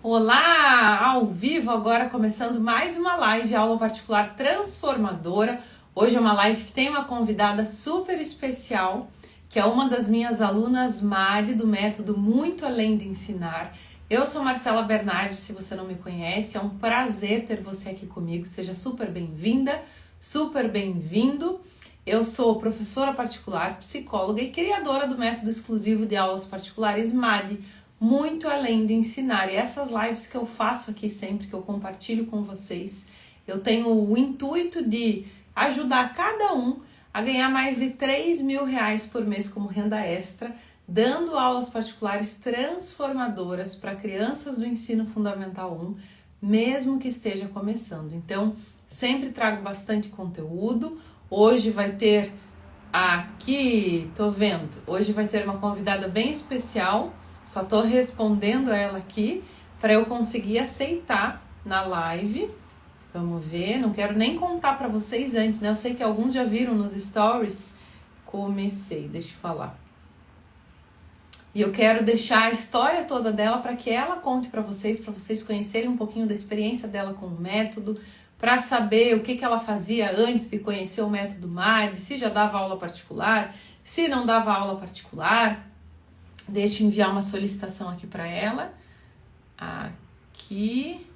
Olá, ao vivo agora começando mais uma live, aula particular transformadora. Hoje é uma live que tem uma convidada super especial, que é uma das minhas alunas Mari, do método Muito Além de Ensinar. Eu sou Marcela Bernardi, se você não me conhece, é um prazer ter você aqui comigo, seja super bem-vinda, super bem-vindo. Eu sou professora particular, psicóloga e criadora do método exclusivo de aulas particulares Mari, Muito Além de Ensinar. E essas lives que eu faço aqui sempre, que eu compartilho com vocês, eu tenho o intuito de ajudar cada um a ganhar mais de R$ 3.000 por mês como renda extra, dando aulas particulares transformadoras para crianças do ensino fundamental 1, mesmo que esteja começando. Então, sempre trago bastante conteúdo. Hoje vai ter aqui, tô vendo, hoje vai ter uma convidada bem especial. Só tô respondendo ela aqui para eu conseguir aceitar na live. Vamos ver, não quero nem contar para vocês antes, né? Eu sei que alguns já viram nos stories. Comecei, deixa eu falar. E eu quero deixar a história toda dela para que ela conte para vocês conhecerem um pouquinho da experiência dela com o método, para saber o que ela fazia antes de conhecer o método MAD, se já dava aula particular, se não dava aula particular. Deixa eu enviar uma solicitação aqui para ela. Aqui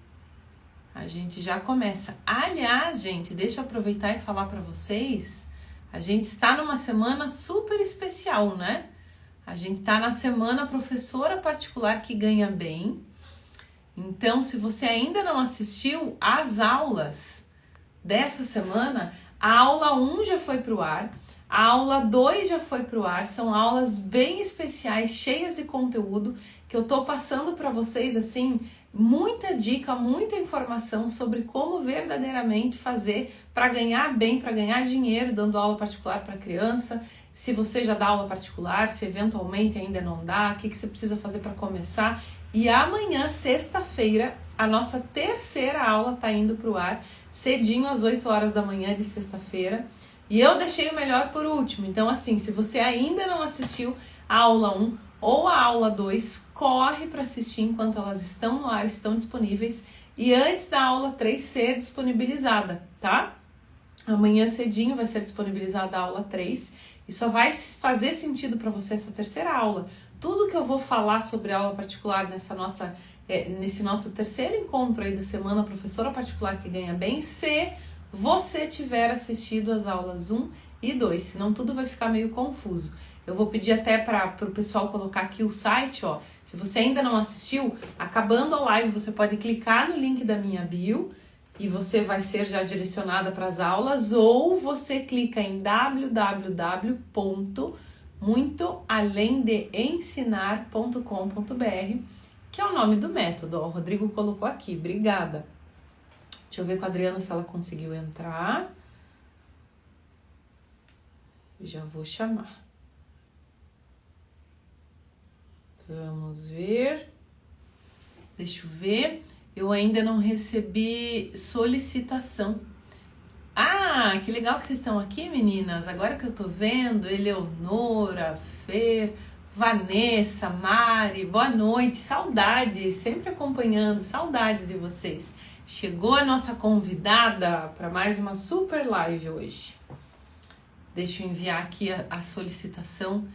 a gente já começa. Aliás, gente, deixa eu aproveitar e falar para vocês. A gente está numa semana super especial, né? A gente está na semana professora particular que ganha bem. Então, se você ainda não assistiu às aulas dessa semana, a aula 1 já foi para o ar. A aula 2 já foi para o ar, são aulas bem especiais, cheias de conteúdo, que eu tô passando para vocês, assim, muita dica, muita informação sobre como verdadeiramente fazer para ganhar bem, para ganhar dinheiro dando aula particular para criança. Se você já dá aula particular, se eventualmente ainda não dá, o que você precisa fazer para começar. E amanhã, sexta-feira, a nossa terceira aula tá indo para o ar, cedinho às 8 horas da manhã de sexta-feira. E eu deixei o melhor por último. Então, assim, se você ainda não assistiu a aula 1 ou a aula 2, corre para assistir enquanto elas estão no ar, estão disponíveis. E antes da aula 3 ser disponibilizada, tá? Amanhã cedinho vai ser disponibilizada a aula 3. E só vai fazer sentido para você essa terceira aula. Tudo que eu vou falar sobre aula particular nesse nosso terceiro encontro aí da semana professora particular que ganha bem, se você tiver assistido as aulas 1 e 2, senão tudo vai ficar meio confuso. Eu vou pedir até para o pessoal colocar aqui o site, ó. Se você ainda não assistiu, acabando a live, você pode clicar no link da minha bio e você vai ser já direcionada para as aulas, ou você clica em www.muitoalemdeensinar.com.br, que é o nome do método, ó. O Rodrigo colocou aqui, obrigada. Deixa eu ver com a Adriana se ela conseguiu entrar. Já vou chamar. Vamos ver. Deixa eu ver. Eu ainda não recebi solicitação. Ah, que legal que vocês estão aqui, meninas. Agora que eu tô vendo, Eleonora, Fer, Vanessa, Mari, boa noite. Saudades, sempre acompanhando. Saudades de vocês. Chegou a nossa convidada para mais uma super live hoje. Deixa eu enviar aqui a solicitação.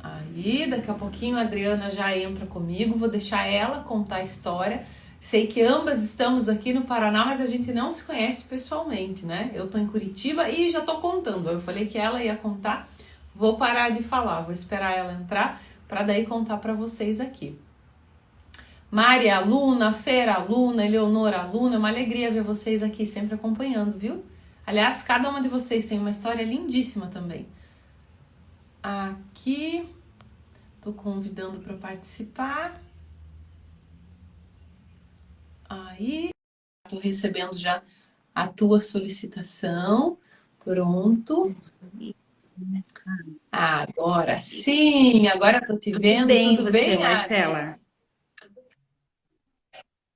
Aí, daqui a pouquinho a Adriana já entra comigo. Vou deixar ela contar a história. Sei que ambas estamos aqui no Paraná, mas a gente não se conhece pessoalmente, né? Eu tô em Curitiba e já tô contando. Eu falei que ela ia contar. Vou parar de falar, vou esperar ela entrar para daí contar para vocês aqui. Mari, aluna, Fer, aluna, Eleonora, aluna, é uma alegria ver vocês aqui sempre acompanhando, viu? Aliás, cada uma de vocês tem uma história lindíssima também. Aqui, tô convidando para participar. Aí, tô recebendo já a tua solicitação. Pronto. Agora sim, agora tô te vendo. Bem, Tudo você, bem, Ari? Marcela?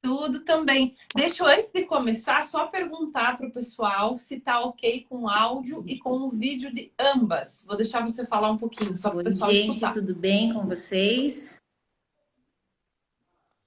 Tudo também. Deixa eu, antes de começar, só perguntar para o pessoal se tá ok com o áudio e com o vídeo de ambas. Vou deixar você falar um pouquinho, só para o Oi, pessoal gente, escutar. tudo bem com vocês?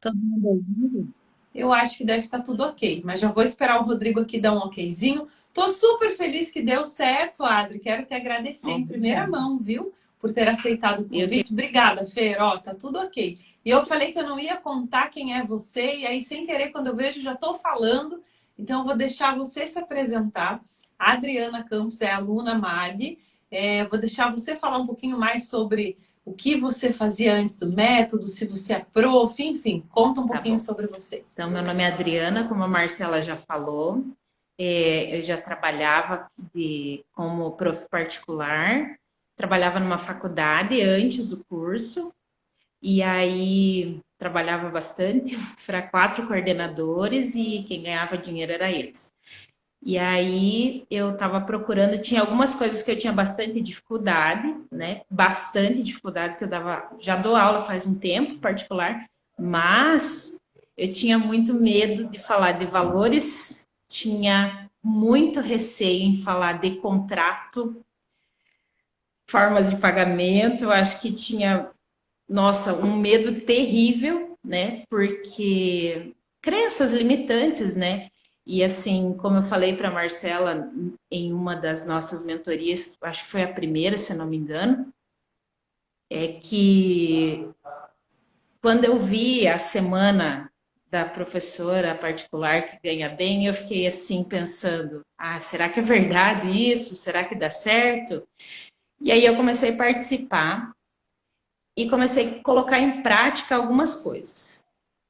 Todo mundo ouvindo? Eu acho que deve estar tudo ok, mas já vou esperar o Rodrigo aqui dar um okzinho. Tô super feliz que deu certo, Adri. Quero te agradecer em primeira Obrigada. mão, viu? Por ter aceitado o Eu que convite. Obrigada, Fer. Ó, tá tudo ok. E eu falei que eu não ia contar quem é você, e aí, sem querer, quando eu vejo, já tô falando. Então, eu vou deixar você se apresentar. A Adriana Campos é aluna MAD. Vou deixar você falar um pouquinho mais sobre o que você fazia antes do método, se você é prof, enfim, conta um Tá pouquinho bom. sobre você. Então, meu nome é Adriana, como a Marcela já falou. Eu já trabalhava como prof particular, trabalhava numa faculdade antes do curso, e aí trabalhava bastante para 4 coordenadores e quem ganhava dinheiro era eles. E aí eu estava procurando, tinha algumas coisas que eu tinha bastante dificuldade, né? Bastante dificuldade, que eu já dou aula faz um tempo particular, mas eu tinha muito medo de falar de valores, tinha muito receio em falar de contrato, formas de pagamento, eu acho que tinha, nossa, um medo terrível, né? Porque crenças limitantes, né? E assim, como eu falei para Marcela em uma das nossas mentorias, acho que foi a primeira, se não me engano, é que quando eu vi a semana da professora particular que ganha bem, eu fiquei assim pensando: ah, será que é verdade isso? Será que dá certo? E aí eu comecei a participar e comecei a colocar em prática algumas coisas,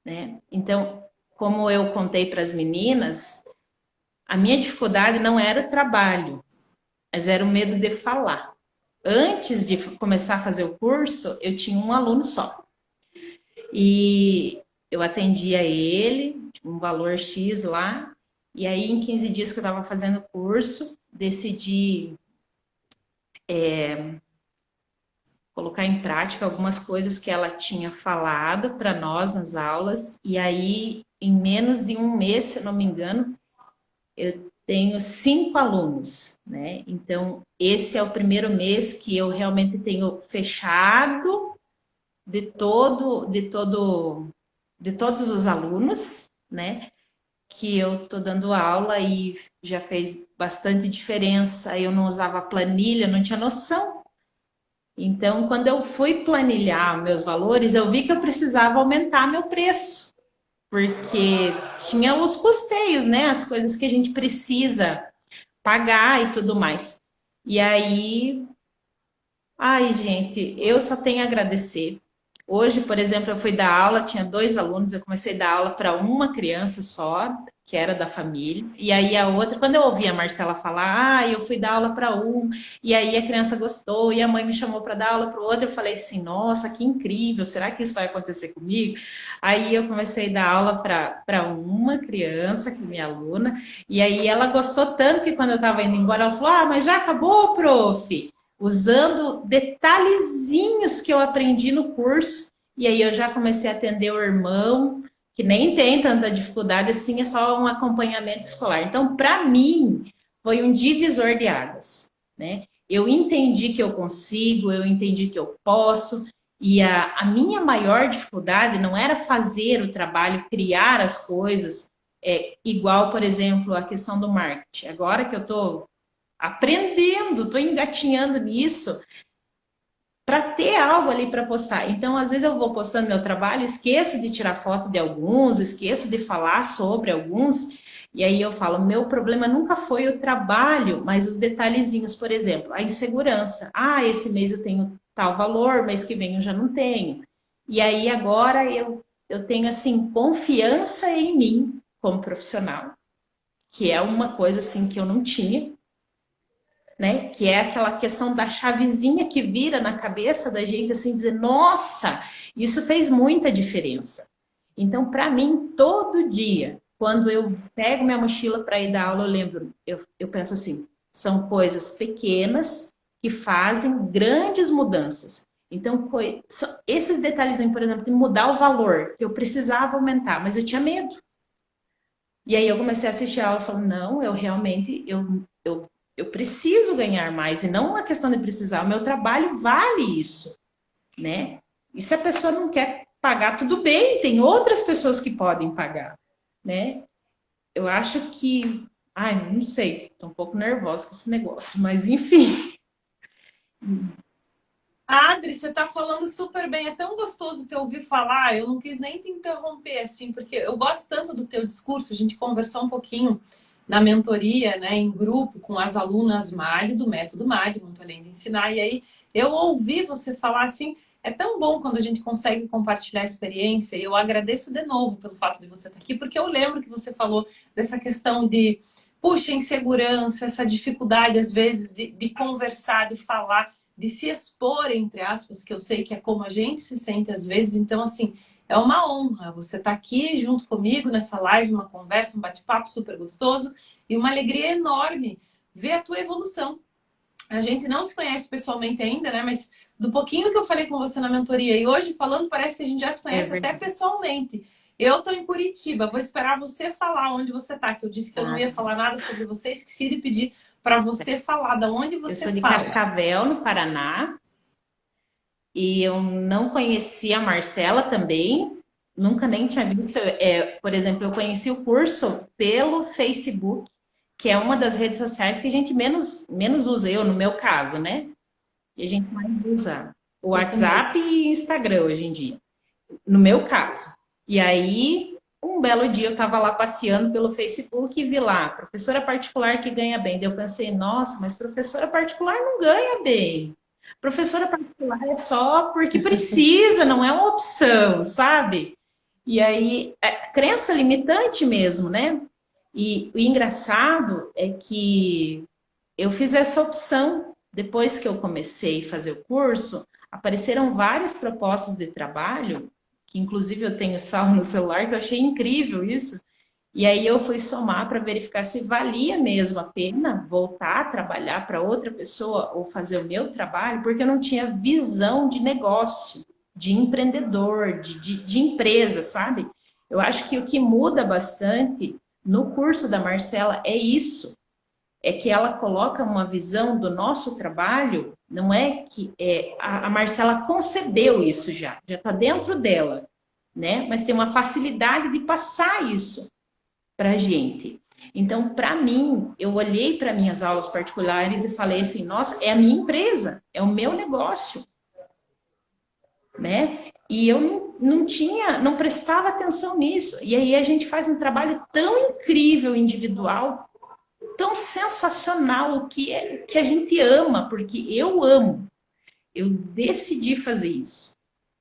né? Então, como eu contei para as meninas, a minha dificuldade não era o trabalho, mas era o medo de falar. Antes de começar a fazer o curso, eu tinha um aluno só. E eu atendia ele, um valor X lá, e aí em 15 dias que eu estava fazendo o curso, decidi colocar em prática algumas coisas que ela tinha falado para nós nas aulas, e aí em menos de um mês, se não me engano, eu tenho 5 alunos, né? Então, esse é o primeiro mês que eu realmente tenho fechado de todos os alunos, né? Que eu tô dando aula e já fez bastante diferença. Eu não usava planilha, não tinha noção. Então, quando eu fui planilhar meus valores, eu vi que eu precisava aumentar meu preço, porque tinha os custeios, né? As coisas que a gente precisa pagar e tudo mais. E aí, ai, gente, eu só tenho a agradecer. Hoje, por exemplo, eu fui dar aula, tinha 2 alunos, eu comecei a dar aula para uma criança só, que era da família, e aí a outra, quando eu ouvi a Marcela falar, eu fui dar aula para um, e aí a criança gostou, e a mãe me chamou para dar aula para o outro, eu falei assim, nossa, que incrível, será que isso vai acontecer comigo? Aí eu comecei a dar aula para uma criança, que é minha aluna, e aí ela gostou tanto que quando eu estava indo embora, ela falou, mas já acabou, prof? Usando detalhezinhos que eu aprendi no curso, e aí eu já comecei a atender o irmão, que nem tem tanta dificuldade assim, é só um acompanhamento escolar. Então, para mim, foi um divisor de águas, né? Eu entendi que eu consigo, eu entendi que eu posso, e a minha maior dificuldade não era fazer o trabalho, criar as coisas, igual, por exemplo, a questão do marketing. Agora que eu estou aprendendo, estou engatinhando nisso para ter algo ali para postar. Então, às vezes eu vou postando meu trabalho, esqueço de tirar foto de alguns, esqueço de falar sobre alguns, e aí eu falo, meu problema nunca foi o trabalho, mas os detalhezinhos, por exemplo, a insegurança. Ah, esse mês eu tenho tal valor, mês que vem eu já não tenho. E aí agora eu tenho assim confiança em mim como profissional, que é uma coisa assim que eu não tinha, né? Que é aquela questão da chavezinha que vira na cabeça da gente, assim, dizer, nossa, isso fez muita diferença. Então, para mim, todo dia, quando eu pego minha mochila para ir dar aula, eu lembro, eu penso assim, são coisas pequenas que fazem grandes mudanças. Então, esses detalhes, por exemplo, de mudar o valor, que eu precisava aumentar, mas eu tinha medo. E aí eu comecei a assistir a aula e falei, não, eu realmente, eu preciso ganhar mais, e não uma questão de precisar, o meu trabalho vale isso, né? E se a pessoa não quer pagar, tudo bem, tem outras pessoas que podem pagar, né? Eu acho que, ai, não sei, tô um pouco nervosa com esse negócio, mas enfim. Adri, você tá falando super bem, é tão gostoso te ouvir falar. Eu não quis nem te interromper assim, porque eu gosto tanto do teu discurso. A gente conversou um pouquinho na mentoria, né, em grupo com as alunas Mali do método Mali, muito além de ensinar. E aí eu ouvi você falar assim, é tão bom quando a gente consegue compartilhar a experiência. E eu agradeço de novo pelo fato de você estar aqui, porque eu lembro que você falou dessa questão de, puxa, insegurança, essa dificuldade às vezes de conversar, de falar, de se expor, entre aspas, que eu sei que é como a gente se sente às vezes. Então, assim, é uma honra você estar aqui junto comigo nessa live, uma conversa, um bate-papo super gostoso e uma alegria enorme ver a tua evolução. A gente não se conhece pessoalmente ainda, né? Mas do pouquinho que eu falei com você na mentoria e hoje falando, parece que a gente já se conhece até pessoalmente. Eu tô em Curitiba, vou esperar você falar onde você tá, que eu disse que eu não ia falar nada sobre você, esqueci de pedir para você falar da onde você fala. Eu sou de Cascavel, no Paraná, e eu não conhecia a Marcela também, nunca nem tinha visto. Por exemplo, eu conheci o curso pelo Facebook, que é uma das redes sociais que a gente menos usa, eu, no meu caso, né? E a gente mais usa o WhatsApp e Instagram hoje em dia, no meu caso. E aí, um belo dia eu estava lá passeando pelo Facebook e vi lá, professora particular que ganha bem. Daí eu pensei, nossa, mas professora particular não ganha bem. Professora particular é só porque precisa, não é uma opção, sabe? E aí, é crença limitante mesmo, né? E o engraçado é que eu fiz essa opção depois que eu comecei a fazer o curso, apareceram várias propostas de trabalho, que inclusive eu tenho salvo no celular, que eu achei incrível isso. E aí eu fui somar para verificar se valia mesmo a pena voltar a trabalhar para outra pessoa ou fazer o meu trabalho, porque eu não tinha visão de negócio, de empreendedor, de empresa, sabe? Eu acho que o que muda bastante no curso da Marcela é isso, é que ela coloca uma visão do nosso trabalho, não é que a Marcela concebeu isso já está dentro dela, né? Mas tem uma facilidade de passar isso para a gente. Então, para mim, eu olhei para minhas aulas particulares e falei assim, nossa, é a minha empresa, é o meu negócio, né? E eu não prestava atenção nisso. E aí a gente faz um trabalho tão incrível, individual, tão sensacional, que a gente ama, porque eu amo. Eu decidi fazer isso.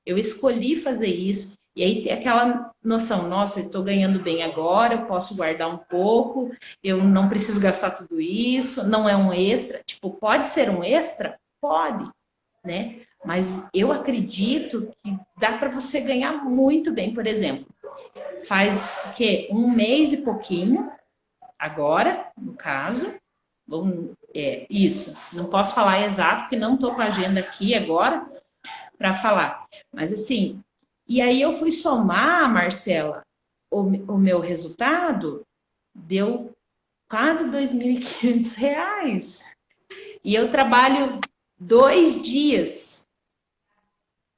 Eu escolhi fazer isso. E aí tem aquela noção, nossa, eu estou ganhando bem agora, eu posso guardar um pouco, eu não preciso gastar tudo isso, não é um extra. Tipo, pode ser um extra? Pode, né? Mas eu acredito que dá para você ganhar muito bem. Por exemplo, faz o quê? Um mês e pouquinho, agora, no caso, isso. Não posso falar exato, porque não estou com a agenda aqui agora para falar. Mas assim, e aí eu fui somar, Marcela, o meu resultado deu quase R$ 2.500. E eu trabalho 2 dias.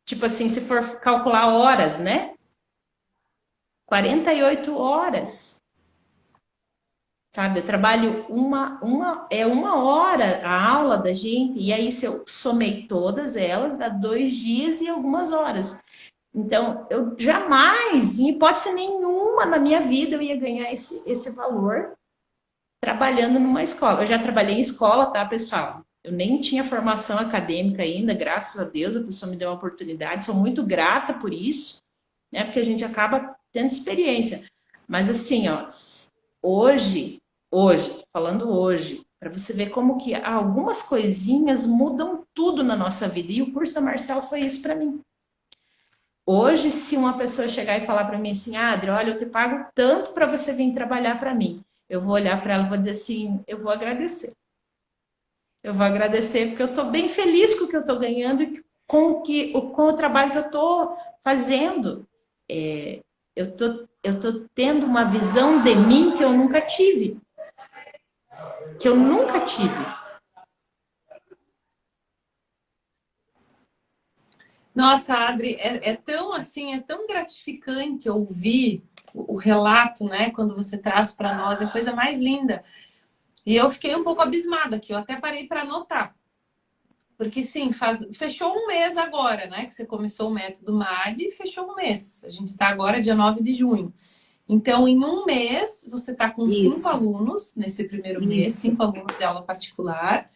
Tipo assim, se for calcular horas, né? 48 horas. Sabe, eu trabalho uma hora a aula da gente, e aí se eu somei todas elas, dá 2 dias e algumas horas. Então, eu jamais, em hipótese nenhuma na minha vida, eu ia ganhar esse valor trabalhando numa escola. Eu já trabalhei em escola, tá, pessoal? Eu nem tinha formação acadêmica ainda, graças a Deus, a pessoa me deu uma oportunidade, sou muito grata por isso, né? Porque a gente acaba tendo experiência. Mas assim, ó, hoje, falando hoje, para você ver como que algumas coisinhas mudam tudo na nossa vida. E o curso da Marcela foi isso para mim. Hoje, se uma pessoa chegar e falar para mim assim, Adri, olha, eu te pago tanto para você vir trabalhar para mim, eu vou olhar para ela e vou dizer assim, eu vou agradecer. Eu vou agradecer porque eu estou bem feliz com o que eu estou ganhando e com o trabalho que eu estou fazendo. Eu tô tendo uma visão de mim que eu nunca tive. Que eu nunca tive. Nossa, Adri, é tão assim, é tão gratificante ouvir o relato, né? Quando você traz para nós, é a coisa mais linda. E eu fiquei um pouco abismada, que eu até parei para anotar. Porque sim, fechou um mês agora, né? Que você começou o método MAD e fechou um mês. A gente está agora dia 9 de junho. Então, em um mês, você está com 5 alunos, nesse primeiro mês, 5 alunos de aula particular.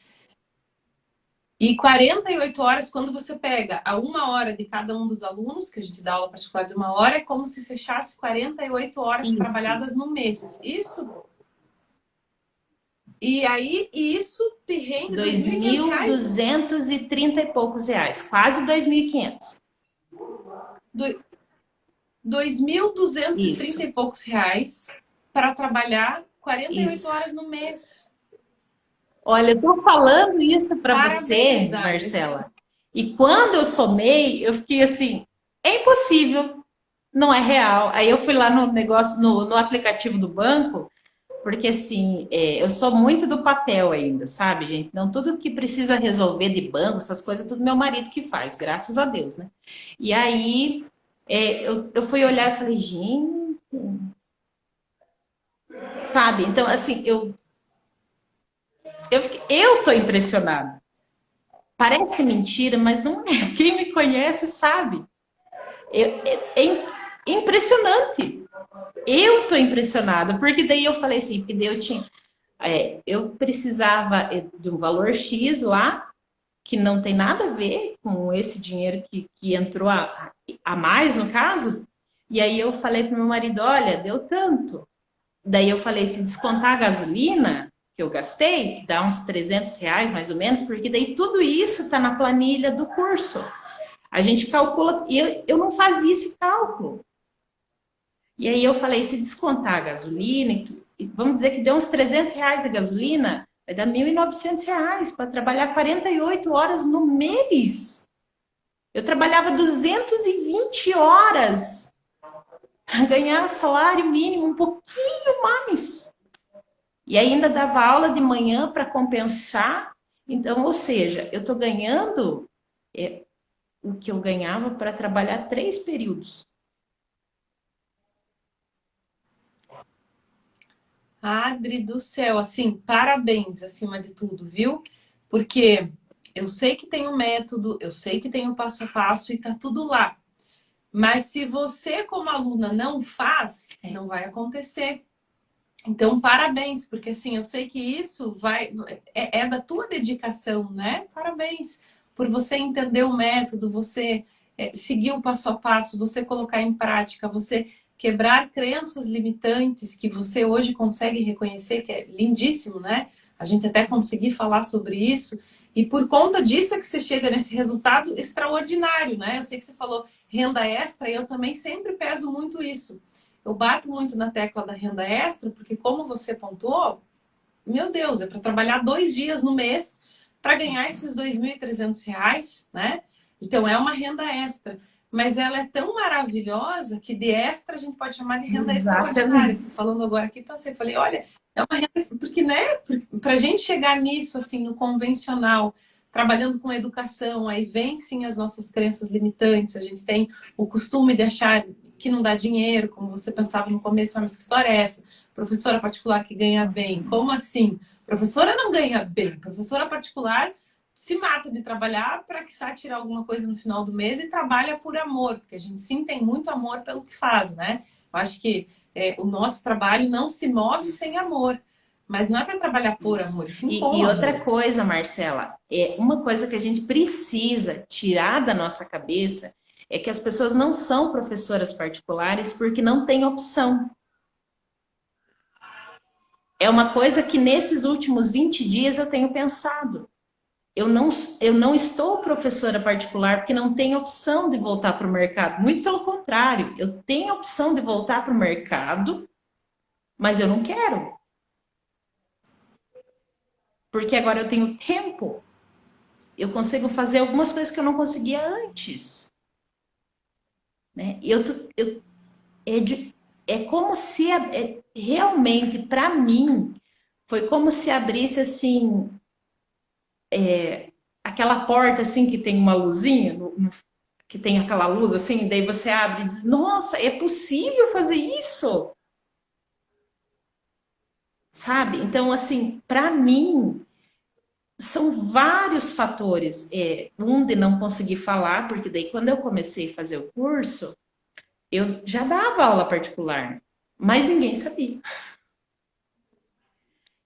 E 48 horas, quando você pega a 1 hora de cada um dos alunos, que a gente dá aula particular de 1 hora, é como se fechasse 48 horas trabalhadas no mês. Isso? E aí, isso te rende R$ 2.500. 2.230 e poucos reais, quase 2.500. 2.230 e poucos reais para trabalhar 48 horas no mês. Olha, eu tô falando isso para você, Marcela. E quando eu somei, eu fiquei assim, é impossível, não é real. Aí eu fui lá no negócio, no aplicativo do banco, porque assim, eu sou muito do papel ainda, sabe, gente? Não, tudo que precisa resolver de banco, essas coisas, tudo meu marido que faz, graças a Deus, né? E aí eu fui olhar e falei, gente, sabe? Então, assim, eu tô impressionada. Parece mentira, mas não é. Quem me conhece sabe. É impressionante. Eu tô impressionada, porque daí eu falei assim, porque daí eu precisava de um valor X lá, que não tem nada a ver com esse dinheiro que entrou a mais, no caso. E aí eu falei pro meu marido, olha, deu tanto. Daí eu falei, se descontar a gasolina que eu gastei, que dá uns R$ 300 mais ou menos, porque daí tudo isso está na planilha do curso. A gente calcula, e eu não fazia esse cálculo. E aí eu falei, se descontar a gasolina, vamos dizer que deu uns R$ 300 de gasolina, vai dar R$ 1.900 para trabalhar 48 horas no mês. Eu trabalhava 220 horas para ganhar salário mínimo, um pouquinho mais. E ainda dava aula de manhã para compensar. Então, ou seja, eu estou ganhando o que eu ganhava para trabalhar 3 períodos. Adri do céu, assim, parabéns acima de tudo, viu? Porque eu sei que tem o método, eu sei que tem o passo a passo e tá tudo lá. Mas se você, como aluna, não faz, não vai acontecer. Então, parabéns, porque assim, eu sei que isso é da tua dedicação, né? Parabéns por você entender o método, você seguir o passo a passo, você colocar em prática, você quebrar crenças limitantes que você hoje consegue reconhecer, que é lindíssimo, né? A gente até conseguir falar sobre isso. E por conta disso é que você chega nesse resultado extraordinário, né? Eu sei que você falou renda extra e eu também sempre peso muito isso. Eu bato muito na tecla da renda extra, porque como você pontuou, meu Deus, é para trabalhar 2 dias no mês para ganhar esses R$ 2.300, né? Então é uma renda extra. Mas ela é tão maravilhosa que de extra a gente pode chamar de renda extraordinária. Assim, falando agora aqui, pensei, falei, olha, é uma renda, porque, né, para a gente chegar nisso, assim, no convencional, trabalhando com educação, aí vem sim as nossas crenças limitantes, a gente tem o costume de achar que não dá dinheiro, como você pensava no começo, mas que história é essa? Professora particular que ganha bem, como assim? Professora não ganha bem, professora particular se mata de trabalhar para que saia tirar alguma coisa no final do mês e trabalha por amor, porque a gente sim tem muito amor pelo que faz, né? Eu acho que o nosso trabalho não se move sem amor. Mas não é para trabalhar por amor, sim com E amor. outra coisa, Marcela, uma coisa que a gente precisa tirar da nossa cabeça é que as pessoas não são professoras particulares porque não tem opção. É uma coisa que nesses últimos 20 dias eu tenho pensado. Eu não estou professora particular porque não tenho opção de voltar para o mercado. Muito pelo contrário, eu tenho opção de voltar para o mercado, mas eu não quero. Porque agora eu tenho tempo. Eu consigo fazer algumas coisas que eu não conseguia antes. Né? É como se realmente, para mim, foi como se abrisse assim aquela porta assim que tem uma luzinha, que tem aquela luz assim, daí você abre e diz, nossa, é possível fazer isso? Sabe? Então, assim, para mim, são vários fatores. Um de não conseguir falar, porque daí quando eu comecei a fazer o curso, eu já dava aula particular, mas ninguém sabia.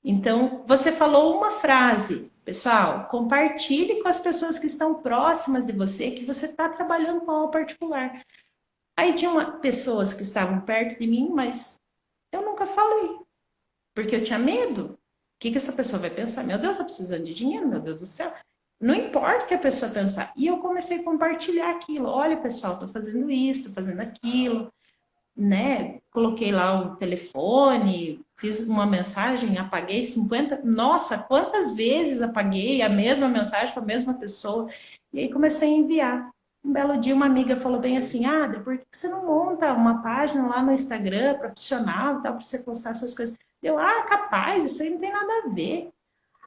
Então, você falou uma frase, pessoal, compartilhe com as pessoas que estão próximas de você que você está trabalhando com aula particular. Aí tinha pessoas que estavam perto de mim, mas eu nunca falei, porque eu tinha medo. O que essa pessoa vai pensar? Meu Deus, está precisando de dinheiro, meu Deus do céu. Não importa o que a pessoa pensar. E eu comecei a compartilhar aquilo. Olha, pessoal, estou fazendo isso, estou fazendo aquilo, né? Coloquei lá o telefone, fiz uma mensagem, apaguei 50. Nossa, quantas vezes apaguei a mesma mensagem para a mesma pessoa? E aí comecei a enviar. Um belo dia, uma amiga falou bem assim: ah, por que você não monta uma página lá no Instagram profissional, tal, para você postar suas coisas? Eu, capaz, isso aí não tem nada a ver.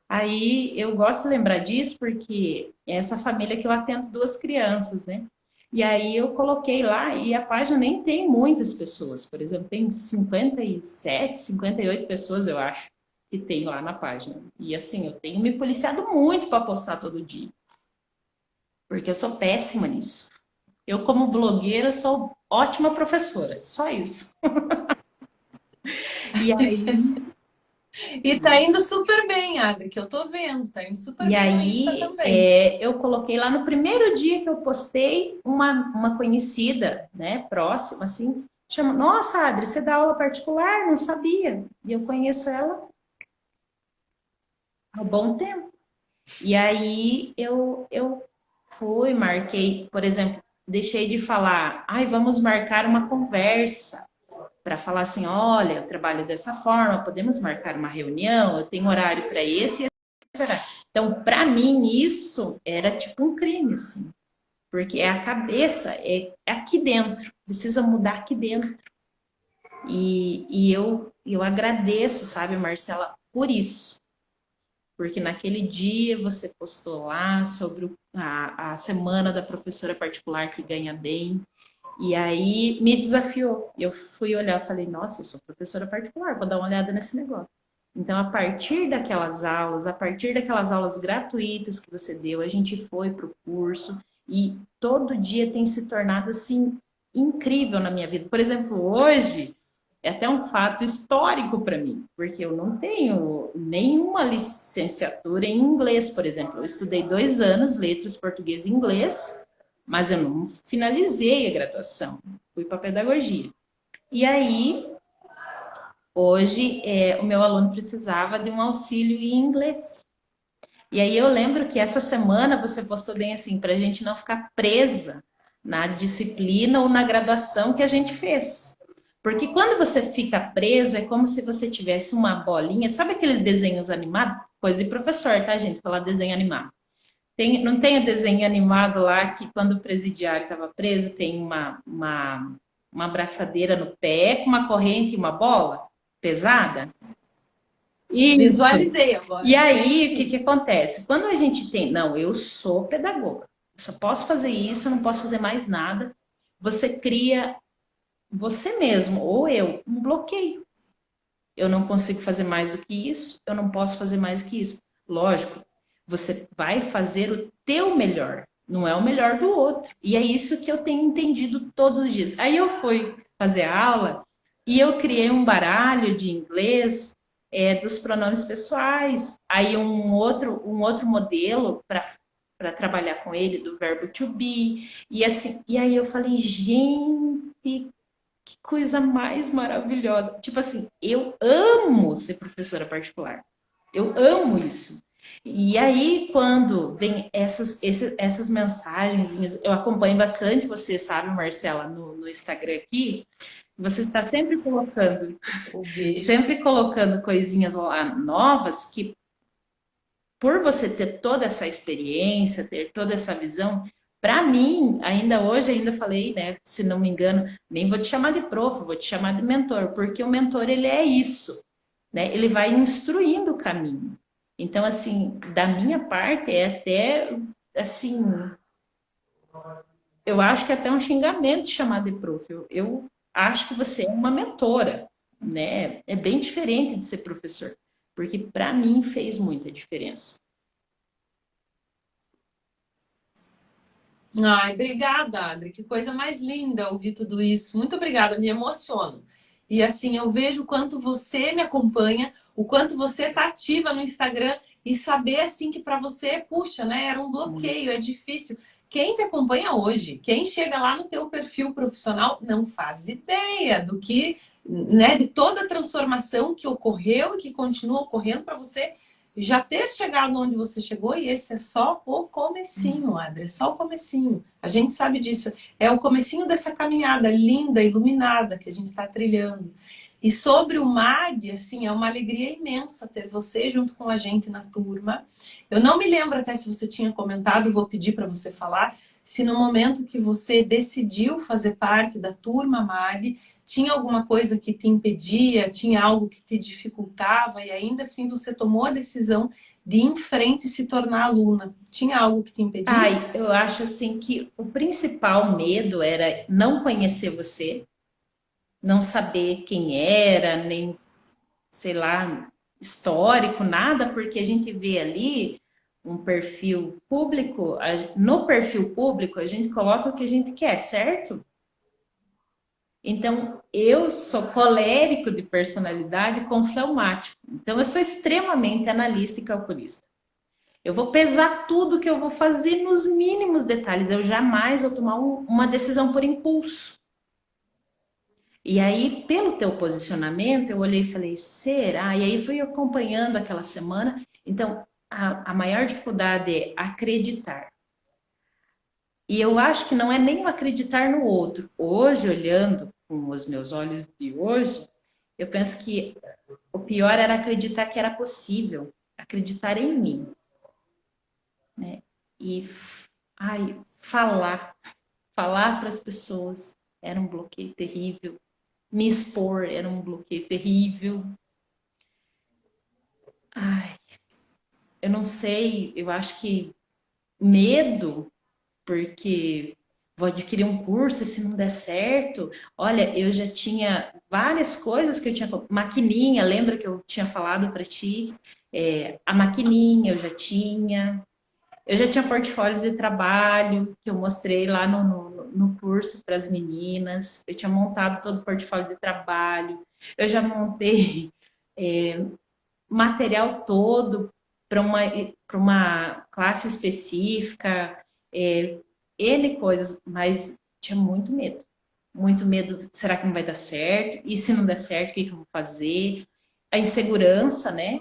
Aí eu gosto de lembrar disso porque é essa família que eu atendo duas crianças, né? E aí eu coloquei lá e a página nem tem muitas pessoas. Por exemplo, tem 57, 58 pessoas, eu acho, que tem lá na página. E assim, eu tenho me policiado muito para postar todo dia. Porque eu sou péssima nisso. Eu, como blogueira, sou ótima professora. Só isso. E aí, E tá indo super bem, Adri, que eu tô vendo, tá indo super E bem no Insta aí, também. eu coloquei lá no primeiro dia que eu postei uma conhecida, né, próxima, assim, chama, nossa, Adri, você dá aula particular? Não sabia. E eu conheço ela há um bom tempo. E aí, eu fui, marquei, por exemplo, deixei de falar, ai, vamos marcar uma conversa, para falar assim, olha, eu trabalho dessa forma, podemos marcar uma reunião, eu tenho horário para esse e esse horário. Então, para mim, isso era tipo um crime, assim, porque é a cabeça, é aqui dentro, precisa mudar aqui dentro. E eu agradeço, sabe, Marcela, por isso. Porque naquele dia você postou lá sobre a semana da professora particular que ganha bem, e aí me desafiou. Eu fui olhar, falei, nossa, eu sou professora particular, vou dar uma olhada nesse negócio. Então, a partir daquelas aulas gratuitas que você deu, a gente foi para o curso e todo dia tem se tornado assim incrível na minha vida. Por exemplo, hoje é até um fato histórico para mim, porque eu não tenho nenhuma licenciatura em inglês, por exemplo. Eu estudei 2 anos letras português e inglês, mas eu não finalizei a graduação, fui para pedagogia. E aí, hoje, o meu aluno precisava de um auxílio em inglês. E aí eu lembro que essa semana você postou bem assim, para a gente não ficar presa na disciplina ou na graduação que a gente fez. Porque quando você fica preso, é como se você tivesse uma bolinha, sabe aqueles desenhos animados? Coisa de professor, tá, gente? Falar desenho animado. Não tem o desenho animado lá que quando o presidiário estava preso tem uma abraçadeira no pé com uma corrente e uma bola pesada? Isso. Visualizei agora. E aí, o que acontece? Quando a gente tem, não, eu sou pedagoga, eu só posso fazer isso, eu não posso fazer mais nada. Você cria, você mesmo, ou eu, um bloqueio. Eu não consigo fazer mais do que isso, eu não posso fazer mais do que isso. Lógico, você vai fazer o teu melhor, não é o melhor do outro. E é isso que eu tenho entendido todos os dias. Aí eu fui fazer a aula e eu criei um baralho de inglês dos pronomes pessoais. Aí um outro modelo para trabalhar com ele do verbo to be. E assim, e aí eu falei, gente, que coisa mais maravilhosa. Tipo assim, eu amo ser professora particular. Eu amo isso. E aí, quando vem essas mensagens, eu acompanho bastante você, sabe, Marcela, no Instagram aqui, você está sempre colocando coisinhas lá novas que, por você ter toda essa experiência, ter toda essa visão, para mim, ainda hoje, ainda falei, né, se não me engano, nem vou te chamar de prof, vou te chamar de mentor, porque o mentor, ele é isso, né? Ele vai instruindo o caminho. Então, assim, da minha parte, é até, assim, eu acho que é até um xingamento chamar de prof. Eu acho que você é uma mentora, né? É bem diferente de ser professor, porque para mim fez muita diferença. Ai, obrigada, Adri. Que coisa mais linda ouvir tudo isso. Muito obrigada, me emociono. E assim, eu vejo o quanto você me acompanha, o quanto você está ativa no Instagram e saber assim que para você, puxa, né, era um bloqueio, é difícil. Quem te acompanha hoje, quem chega lá no teu perfil profissional, não faz ideia do que, né, de toda a transformação que ocorreu e que continua ocorrendo para você já ter chegado onde você chegou, e esse é só o comecinho, Adri, é só o comecinho. A gente sabe disso. É o comecinho dessa caminhada linda, iluminada que a gente está trilhando. E sobre o MAD, assim, é uma alegria imensa ter você junto com a gente na turma. Eu não me lembro até se você tinha comentado, vou pedir para você falar, se no momento que você decidiu fazer parte da turma MAD, tinha alguma coisa que te impedia, tinha algo que te dificultava e ainda assim você tomou a decisão de ir em frente e se tornar aluna. Tinha algo que te impedia? Ai, eu acho assim que o principal medo era não conhecer você, não saber quem era, nem, sei lá, histórico, nada, porque a gente vê ali um perfil público, no perfil público a gente coloca o que a gente quer, certo? Então, eu sou colérico de personalidade com fleumático. Então, eu sou extremamente analista e calculista. Eu vou pesar tudo que eu vou fazer nos mínimos detalhes. Eu jamais vou tomar uma decisão por impulso. E aí, pelo teu posicionamento, eu olhei e falei, será? E aí fui acompanhando aquela semana. Então, a maior dificuldade é acreditar. E eu acho que não é nem o acreditar no outro. Hoje, olhando com os meus olhos de hoje, eu penso que o pior era acreditar que era possível, acreditar em mim, né? E ai, falar para as pessoas era um bloqueio terrível. Me expor era um bloqueio terrível. Ai, eu não sei, eu acho que medo, porque vou adquirir um curso e se não der certo, olha, eu já tinha várias coisas que eu tinha, maquininha, lembra que eu tinha falado para ti? A maquininha eu já tinha portfólios de trabalho que eu mostrei lá no curso para as meninas, eu tinha montado todo o portfólio de trabalho, eu já montei material todo para uma classe específica, N coisas, mas tinha muito medo. Muito medo, será que não vai dar certo? E se não der certo, o que eu vou fazer? A insegurança, né?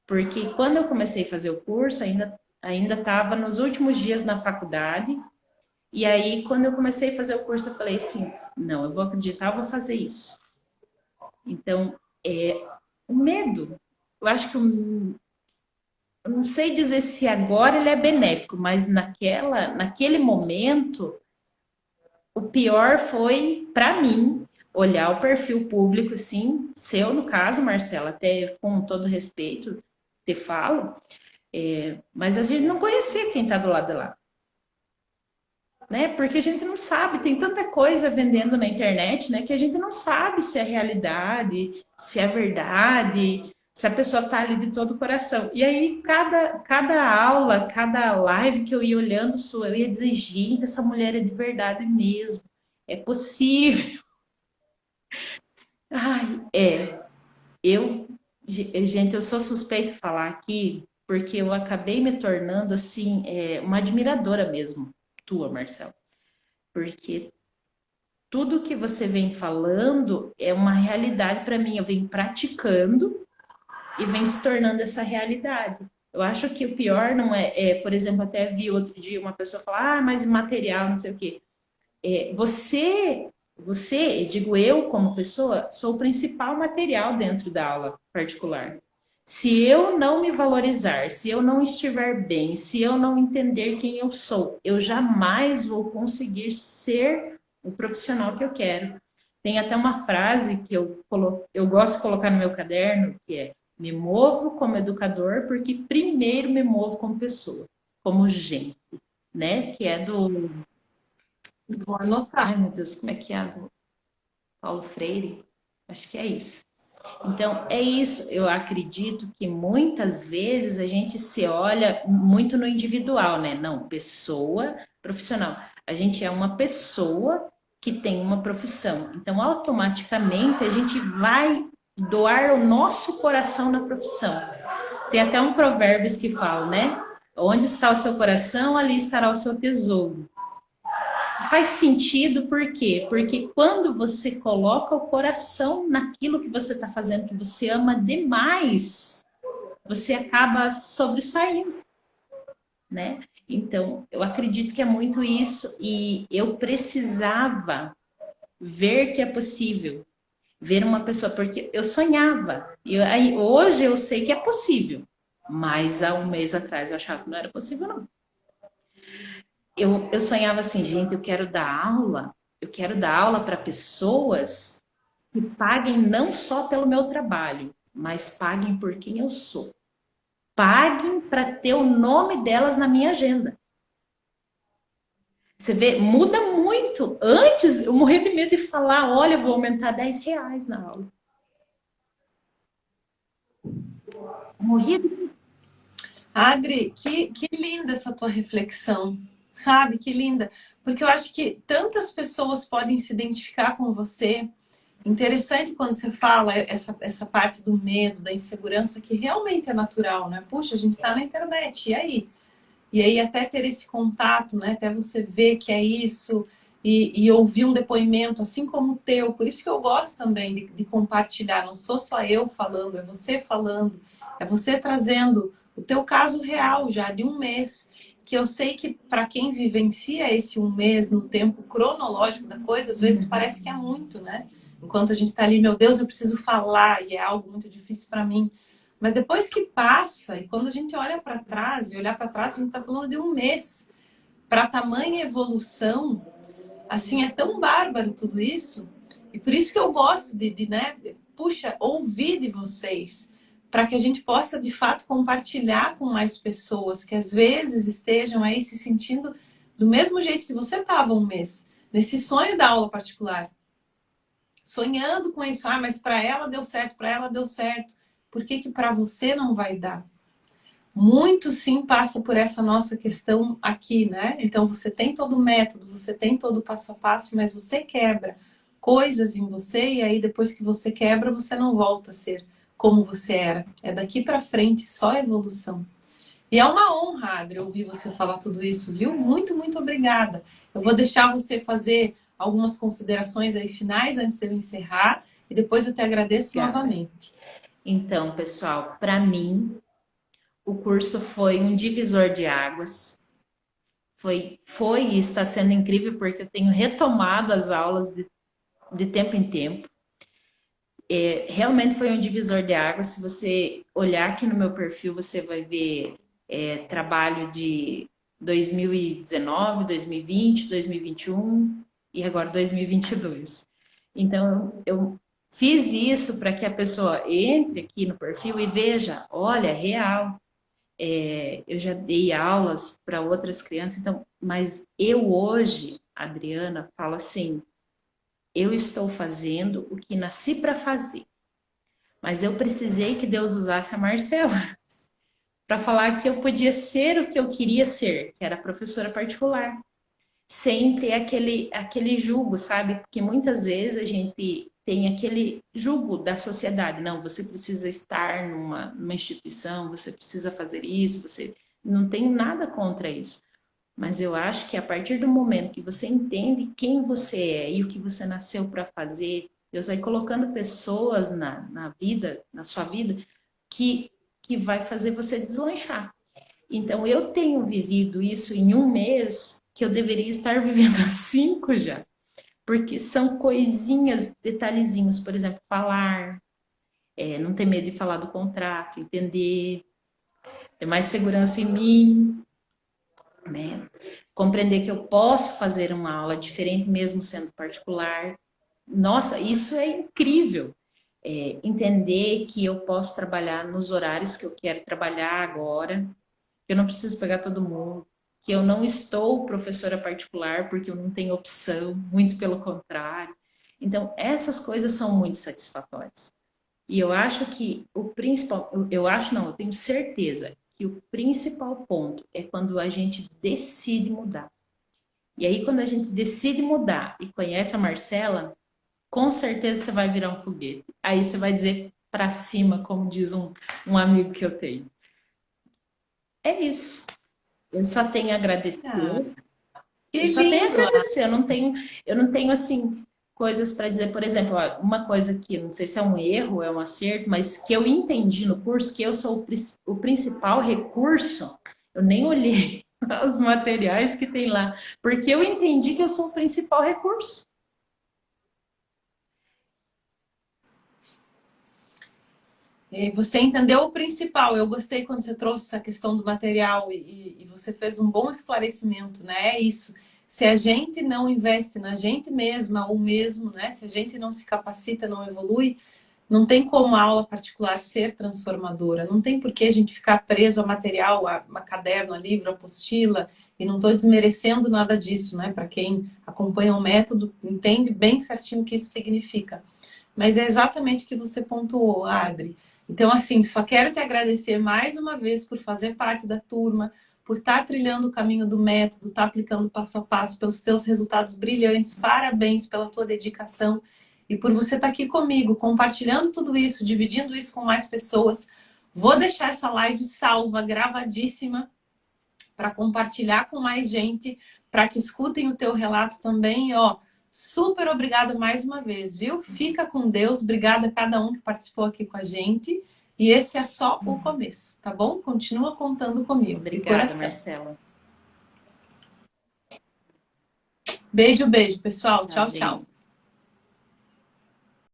Porque quando eu comecei a fazer o curso, ainda estava nos últimos dias na faculdade. E aí, quando eu comecei a fazer o curso, eu falei assim, não, eu vou acreditar, eu vou fazer isso. Então, o medo, eu acho que eu não sei dizer se agora ele é benéfico, mas naquele momento, o pior foi, para mim, olhar o perfil público, sim, seu no caso, Marcela, até com todo respeito, te falo, mas a gente não conhecia quem está do lado de lá. Né? Porque a gente não sabe, tem tanta coisa vendendo na internet, né? Que a gente não sabe se é realidade, se é verdade, se a pessoa tá ali de todo o coração. E aí, cada aula, cada live que eu ia olhando sua, eu ia dizer, gente, essa mulher é de verdade mesmo. É possível. Ai, eu, gente, eu sou suspeita de falar aqui, porque eu acabei me tornando, assim, uma admiradora mesmo, tua, Marcelo. Porque tudo que você vem falando é uma realidade para mim. Eu venho praticando e vem se tornando essa realidade. Eu acho que o pior não por exemplo, até vi outro dia uma pessoa falar, mas material, não sei o quê. Você, digo eu como pessoa, sou o principal material dentro da aula particular. Se eu não me valorizar, se eu não estiver bem, se eu não entender quem eu sou, eu jamais vou conseguir ser o profissional que eu quero. Tem até uma frase que eu gosto de colocar no meu caderno, que é: me movo como educador porque primeiro me movo como pessoa, como gente, né? Que é Vou anotar. Ai, meu Deus, como é que é? Paulo Freire? Acho que é isso. Então, é isso. Eu acredito que muitas vezes a gente se olha muito no individual, né? Não, pessoa profissional. A gente é uma pessoa que tem uma profissão. Então, automaticamente, a gente vai doar o nosso coração na profissão. Tem até um provérbio que fala, né? Onde está o seu coração, ali estará o seu tesouro. Faz sentido por quê? Porque quando você coloca o coração naquilo que você está fazendo, que você ama demais, você acaba sobressaindo, né? Então, eu acredito que é muito isso e eu precisava ver que é possível, ver uma pessoa, porque eu sonhava, e aí, hoje eu sei que é possível, mas há um mês atrás eu achava que não era possível, não. Eu sonhava assim, gente, eu quero dar aula para pessoas que paguem não só pelo meu trabalho, mas paguem por quem eu sou. Paguem para ter o nome delas na minha agenda. Você vê, muda muito. Antes eu morria de medo de falar, olha, eu vou aumentar R$ 10 na aula. Eu morria de... Adri, que linda essa tua reflexão, sabe? Que linda. Porque eu acho que tantas pessoas podem se identificar com você. Interessante quando você fala essa parte do medo, da insegurança, que realmente é natural, né? Puxa, a gente está na internet, e aí? E aí até ter esse contato, né? Até você ver que é isso e ouvir um depoimento assim como o teu. Por isso que eu gosto também de compartilhar. Não sou só eu falando, é você falando, é você trazendo o teu caso real já de um mês. Que eu sei que para quem vivencia esse um mês no tempo cronológico da coisa, às vezes parece que é muito, né? Enquanto a gente está ali, meu Deus, eu preciso falar e é algo muito difícil para mim. Mas depois que passa, e quando a gente olha para trás, e olhar para trás, a gente está falando de um mês. Para tamanha evolução, assim, é tão bárbaro tudo isso. E por isso que eu gosto né, puxa, ouvir de vocês. Para que a gente possa, de fato, compartilhar com mais pessoas que às vezes estejam aí se sentindo do mesmo jeito que você estava um mês. Nesse sonho da aula particular sonhando com isso. Ah, mas para ela deu certo, para ela deu certo. Por que que para você não vai dar? Muito sim passa por essa nossa questão aqui, né? Então você tem todo o método, você tem todo o passo a passo, mas você quebra coisas em você e aí depois que você quebra, você não volta a ser como você era. É daqui para frente só evolução. E é uma honra, Adri, ouvir você falar tudo isso, viu? Muito, muito obrigada. Eu vou deixar você fazer algumas considerações aí finais antes de eu encerrar e depois eu te agradeço Obrigada. novamente. Então, pessoal, para mim, o curso foi um divisor de águas. Foi e está sendo incrível porque eu tenho retomado as aulas de tempo em tempo. Realmente foi um divisor de águas. Se você olhar aqui no meu perfil, você vai ver trabalho de 2019, 2020, 2021 e agora 2022. Então, eu fiz isso para que a pessoa entre aqui no perfil e veja, olha, é real. Eu já dei aulas para outras crianças, então, mas eu hoje, Adriana, falo assim, eu estou fazendo o que nasci para fazer. Mas eu precisei que Deus usasse a Marcela para falar que eu podia ser o que eu queria ser, que era professora particular, sem ter aquele julgo, sabe? Porque muitas vezes a gente tem aquele julgo da sociedade. Não, você precisa estar numa instituição, você precisa fazer isso, você não tem nada contra isso. Mas eu acho que a partir do momento que você entende quem você é e o que você nasceu para fazer, Deus vai colocando pessoas na vida, na sua vida, que vai fazer você deslanchar. Então, eu tenho vivido isso em um mês que eu deveria estar vivendo há 5 já. Porque são coisinhas, detalhezinhos, por exemplo, falar, não ter medo de falar do contrato, entender, ter mais segurança em mim, né? Compreender que eu posso fazer uma aula diferente mesmo sendo particular. Nossa, isso é incrível. Entender que eu posso trabalhar nos horários que eu quero trabalhar agora, que eu não preciso pegar todo mundo. que eu não estou professora particular porque eu não tenho opção, muito pelo contrário. Então, essas coisas são muito satisfatórias. E eu acho que o principal, eu acho não, eu tenho certeza que o principal ponto é quando a gente decide mudar. E aí, quando a gente decide mudar e conhece a Marcela, com certeza você vai virar um foguete. Aí você vai dizer para cima, como diz um amigo que eu tenho. É isso. Eu só tenho a agradecer. Ah, que Eu só tenho a lindo! agradecer. Eu não tenho assim coisas para dizer, por exemplo, uma coisa que não sei se é um erro, ou é um acerto, mas que eu entendi no curso que eu sou o principal recurso. Eu nem olhei os materiais que tem lá, porque eu entendi que eu sou o principal recurso. Você entendeu o principal. Eu gostei quando você trouxe essa questão do material e você fez um bom esclarecimento, né? É isso. Se a gente não investe na gente mesma ou mesmo, né? Se a gente não se capacita, não evolui, não tem como a aula particular ser transformadora. Não tem por que a gente ficar preso a material, a caderno, a livro, a apostila. E não estou desmerecendo nada disso, né? Para quem acompanha o método, entende bem certinho o que isso significa. Mas é exatamente o que você pontuou, Adri. Então, assim, só quero te agradecer mais uma vez por fazer parte da turma, por estar trilhando o caminho do método, estar aplicando passo a passo, pelos teus resultados brilhantes. Parabéns pela tua dedicação e por você estar aqui comigo, compartilhando tudo isso, dividindo isso com mais pessoas. Vou deixar essa live salva, gravadíssima, para compartilhar com mais gente, para que escutem o teu relato também. E, ó, super obrigada mais uma vez, viu? Fica com Deus. Obrigada a cada um que participou aqui com a gente. E esse é só o começo, tá bom? Continua contando comigo. Obrigada, Marcela. Beijo, beijo, pessoal. Tchau, Tchau, tchau.